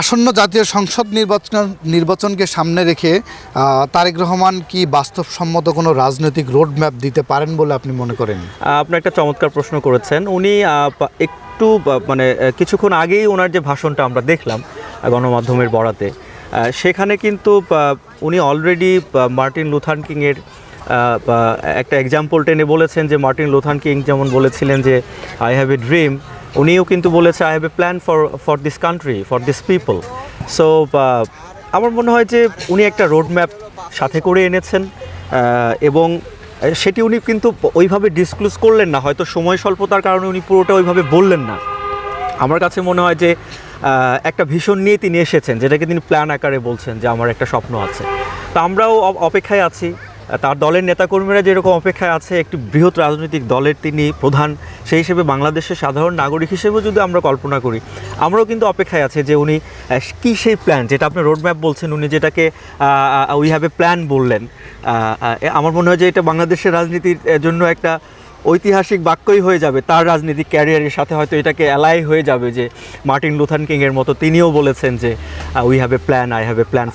আসন্ন জাতীয় সংসদ নির্বাচনকে সামনে রেখে তারেক রহমান কি বাস্তবসম্মত কোনো রাজনৈতিক রোড ম্যাপ দিতে পারেন বলে আপনি মনে করেন? আপনি একটা চমৎকার প্রশ্ন করেছেন। উনি একটু মানে কিছুক্ষণ আগেই ওনার যে ভাষণটা আমরা দেখলাম গণমাধ্যমের বরাতে, সেখানে কিন্তু উনি অলরেডি মার্টিন লুথার কিংয়ের একটা এক্সাম্পল টেনে বলেছেন যে মার্টিন লুথার কিং যেমন বলেছিলেন যে আই হ্যাভ এ ড্রিম, উনিও কিন্তু বলেছে I have a plan for this country, for this people. So আমার মনে হয় যে উনি একটা রোড ম্যাপ সাথে করে এনেছেন, এবং সেটি উনি কিন্তু ওইভাবে ডিসক্লোজ করলেন না, হয়তো সময় স্বল্পতার কারণে উনি পুরোটা ওইভাবে বললেন না। আমার কাছে মনে হয় যে একটা ভীষণ নিয়ে তিনি এসেছেন, যেটাকে তিনি প্ল্যান আকারে বলছেন যে আমার একটা স্বপ্ন আছে। তা আমরাও অপেক্ষায় আছি, তার দলের নেতাকর্মীরা যেরকম অপেক্ষায় আছে, একটি বৃহৎ রাজনৈতিক দলের তিনি প্রধান, সেই হিসেবে বাংলাদেশের সাধারণ নাগরিক হিসেবেও যদি আমরা কল্পনা করি, আমরাও কিন্তু অপেক্ষায় আছে যে উনি কী সেই প্ল্যান, যেটা আপনি রোডম্যাপ বলছেন, উনি যেটাকে উই হ্যাভ এ প্ল্যান বললেন। আমার মনে হয় যে এটা বাংলাদেশের রাজনীতির জন্য একটা ঐতিহাসিক বাক্যই হয়ে যাবে, তার রাজনৈতিক ক্যারিয়ারের সাথে হয়তো এটাকে অ্যালাই হয়ে যাবে যে মার্টিন লুথার কিংয়ের মতো তিনিও বলেছেন যে we have a plan, I have a plan for